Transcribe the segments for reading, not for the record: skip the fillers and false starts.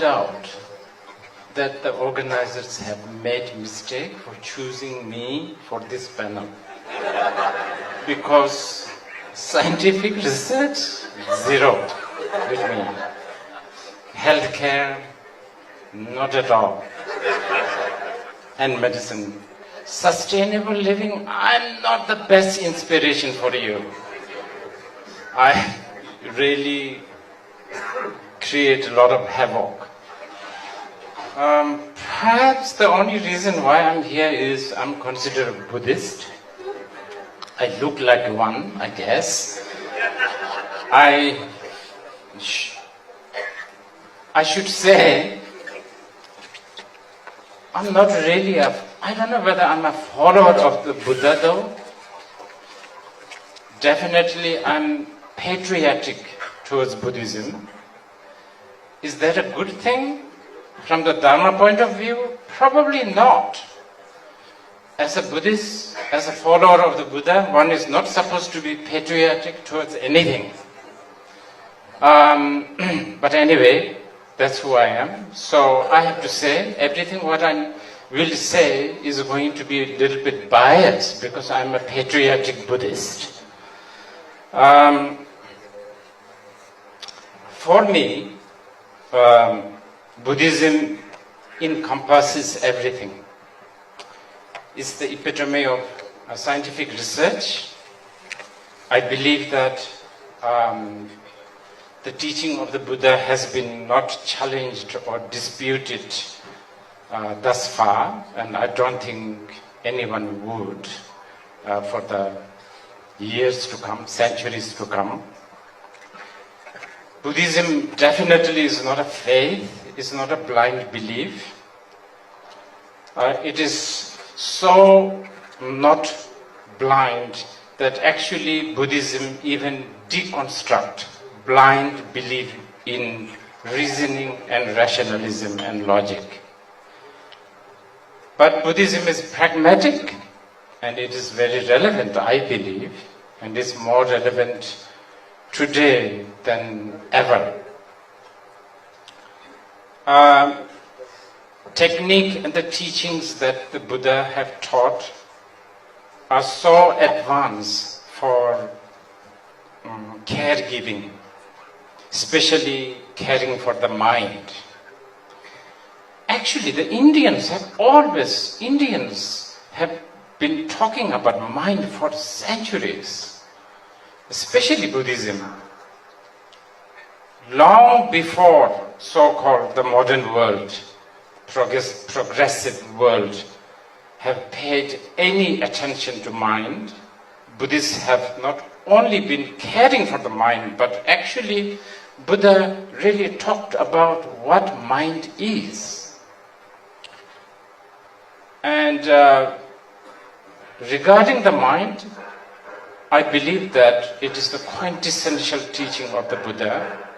find out that the organizers have made mistake for choosing me for this panel. Because scientific research, zero with me. Healthcare, not at all. And medicine. Sustainable living, I'm not the best inspiration for you. I really create a lot of havoc. Perhaps the only reason why I'm here is I'm considered a Buddhist. I look like one, I guess. I should say, I'm not really I don't know whether I'm a follower of the Buddha though. Definitely I'm patriotic towards Buddhism. Is that a good thing? From the Dharma point of view? Probably not. As a Buddhist, as a follower of the Buddha, one is not supposed to be patriotic towards anything. But anyway, that's who I am. So I have to say, everything what I will say is going to be a little bit biased because I'm a patriotic Buddhist. For me, Buddhism encompasses everything. It's the epitome of scientific research. I believe that the teaching of the Buddha has been not challenged or disputed thus far, and I don't think anyone would for the years to come, centuries to come. Buddhism definitely is not a faith, it's not a blind belief. It is so not blind that actually Buddhism even deconstruct blind belief in reasoning and rationalism and logic. But Buddhism is pragmatic and it is very relevant, I believe, and is more relevant today than ever. Technique and the teachings that the Buddha have taught are so advanced for caregiving, especially caring for the mind. Actually, the Indians have been talking about mind for centuries, especially Buddhism. Long before so-called the modern world, progressive world, have paid any attention to mind, Buddhists have not only been caring for the mind, but actually Buddha really talked about what mind is. And regarding the mind, I believe that it is the quintessential teaching of the Buddha,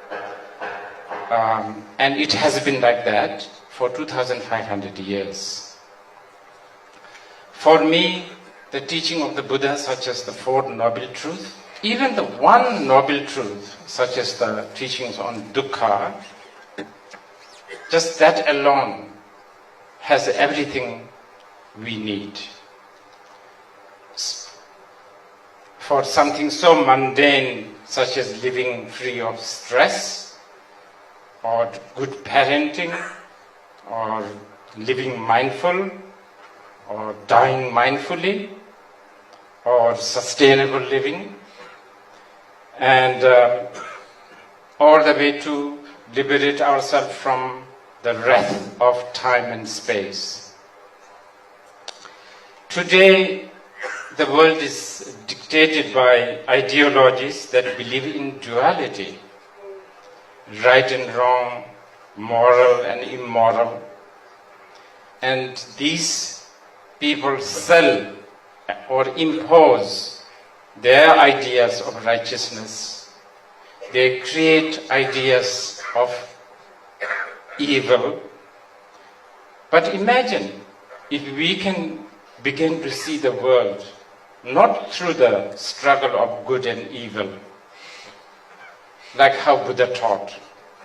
and it has been like that for 2,500 years. For me, the teaching of the Buddha, such as the Four Noble Truths, even the One Noble Truth, such as the teachings on dukkha, just that alone has everything we need. For something so mundane, such as living free of stress, or good parenting, or living mindful, or dying mindfully, or sustainable living, and all the way to liberate ourselves from the wrath of time and space. Today, the world is dictated by ideologies that believe in duality, right and wrong, moral and immoral. And these people sell or impose their ideas of righteousness. They create ideas of evil. But imagine if we can begin to see the world not through the struggle of good and evil, like how Buddha taught.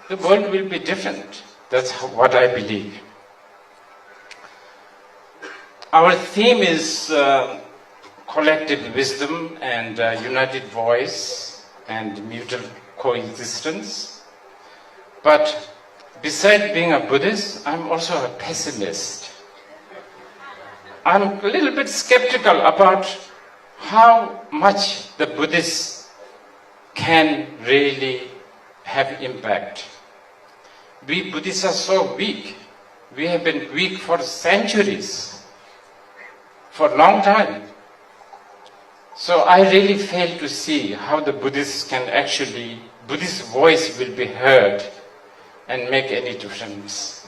The world will be different. That's what I believe. Our theme is collective wisdom and united voice and mutual coexistence. But besides being a Buddhist, I'm also a pessimist. I'm a little bit skeptical about how much the Buddhists can really have impact. We Buddhists are so weak. We have been weak for centuries, for a long time. So I really fail to see how the Buddhist voice will be heard and make any difference.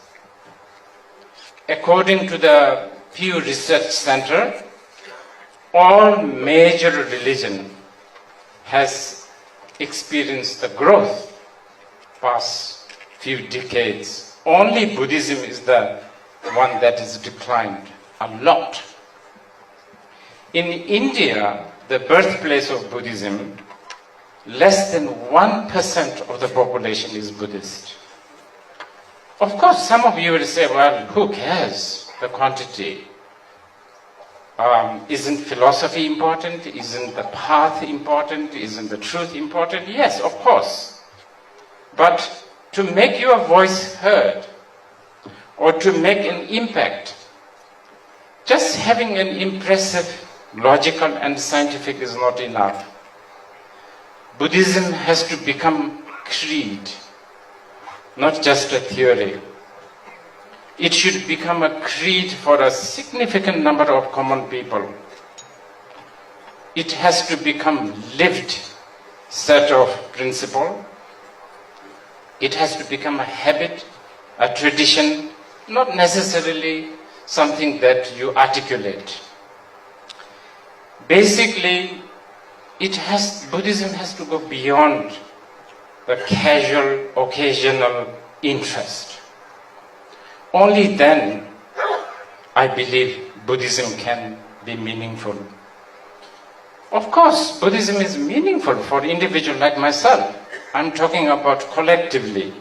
According to the Pew Research Center, all major religion has experienced the growth past few decades. Only Buddhism is the one that has declined a lot. In India, the birthplace of Buddhism, less than 1% of the population is Buddhist. Of course, some of you will say, well, who cares, the quantity? Isn't philosophy important? Isn't the path important? Isn't the truth important? Yes, of course. But to make your voice heard, or to make an impact, just having an impressive, logical and scientific is not enough. Buddhism has to become creed, not just a theory. It should become a creed for a significant number of common people. It has to become lived set of principle. It has to become a habit, a tradition, not necessarily something that you articulate. Basically, Buddhism has to go beyond the casual, occasional interest. Only then, I believe, Buddhism can be meaningful. Of course, Buddhism is meaningful for individuals like myself. I'm talking about collectively.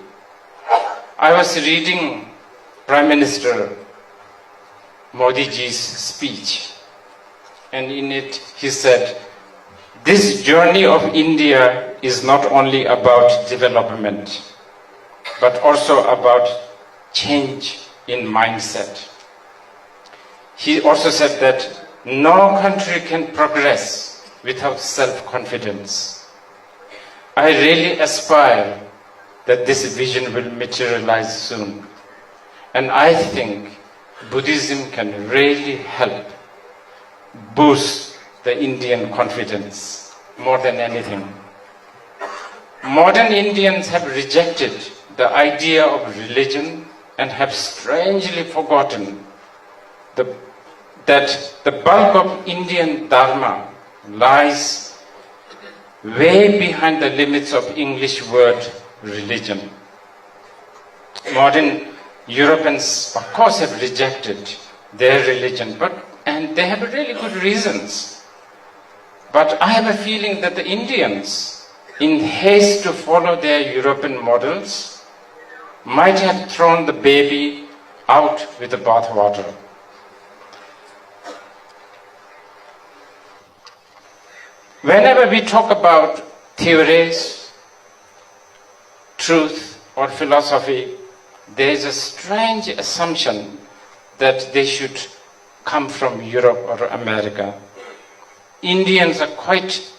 I was reading Prime Minister Modiji's speech, and in it he said, this journey of India is not only about development, but also about change in mindset. He also said that no country can progress without self-confidence. I really aspire that this vision will materialize soon. And I think Buddhism can really help boost the Indian confidence more than anything. Modern Indians have rejected the idea of religion and have strangely forgotten that the bulk of Indian Dharma lies way behind the limits of English word religion. Modern Europeans, of course, have rejected their religion, and they have really good reasons. But I have a feeling that the Indians, in haste to follow their European models, might have thrown the baby out with the bathwater. Whenever we talk about theories, truth, or philosophy, there is a strange assumption that they should come from Europe or America. Indians are quite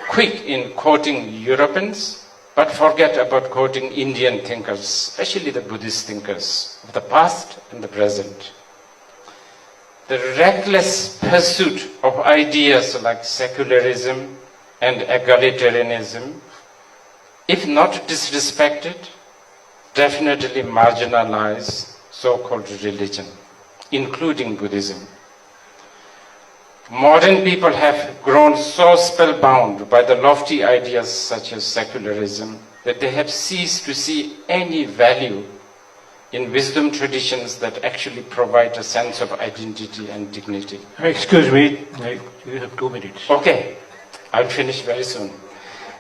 quick in quoting Europeans, but forget about quoting Indian thinkers, especially the Buddhist thinkers of the past and the present. The reckless pursuit of ideas like secularism and egalitarianism, if not disrespected, definitely marginalize so-called religion, including Buddhism. Modern people have grown so spellbound by the lofty ideas such as secularism that they have ceased to see any value in wisdom traditions that actually provide a sense of identity and dignity. Excuse me, you have 2 minutes. Okay, I'll finish very soon.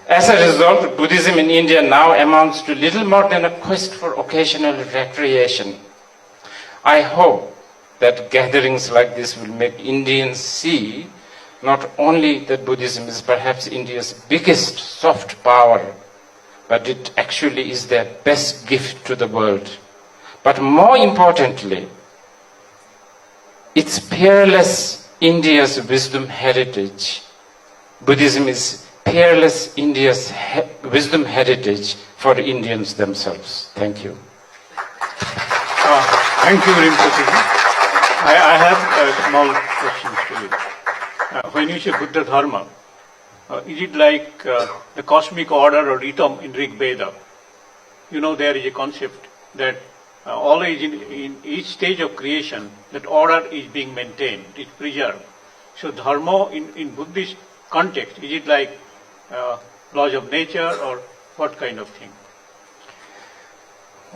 As a result, Buddhism in India now amounts to little more than a quest for occasional recreation. I hope that gatherings like this will make Indians see not only that Buddhism is perhaps India's biggest soft power, but it actually is their best gift to the world. But more importantly, it's peerless India's wisdom heritage. Buddhism is peerless India's wisdom heritage for Indians themselves. Thank you. Thank you, Rinpoche. I have small questions to you. When you say Buddha Dharma, is it like the cosmic order or rhythm in Rig Veda? You know, there is a concept that always in each stage of creation, that order is being maintained, is preserved. So Dharma in Buddhist context, is it like laws of nature or what kind of thing?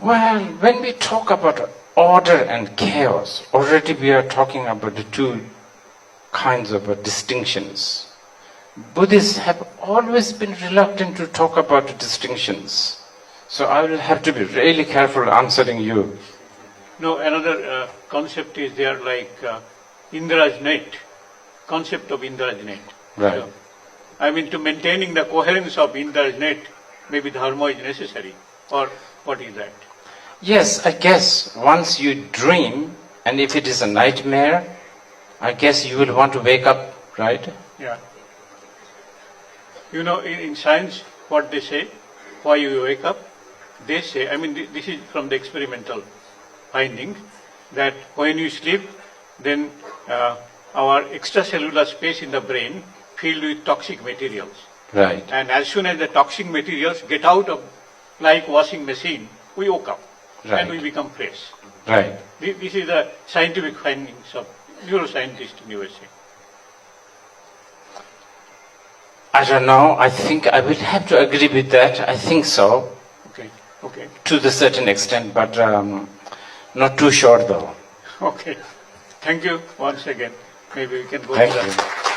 Well, when we talk about order and chaos, already we are talking about the two kinds of distinctions. Buddhists have always been reluctant to talk about distinctions. So I will have to be really careful answering you. No, another concept is there like Indra's net, concept of Indra's net. Right. So, I mean, to maintaining the coherence of Indra's net, maybe dharma is necessary, or what is that? Yes, I guess once you dream, and if it is a nightmare, I guess you will want to wake up, right? Yeah. You know, in science, what they say, why you wake up, they say, I mean, this is from the experimental findings, that when you sleep, then our extracellular space in the brain filled with toxic materials. Right. And as soon as the toxic materials get out of, like washing machine, we woke up. Right. And we become fresh. Right. This is the scientific findings of neuroscientists in USA. I don't know. I think I will have to agree with that. I think so. Okay. Okay. To the certain extent, but not too sure though. Okay. Thank you once again. Maybe we can go Thank to you.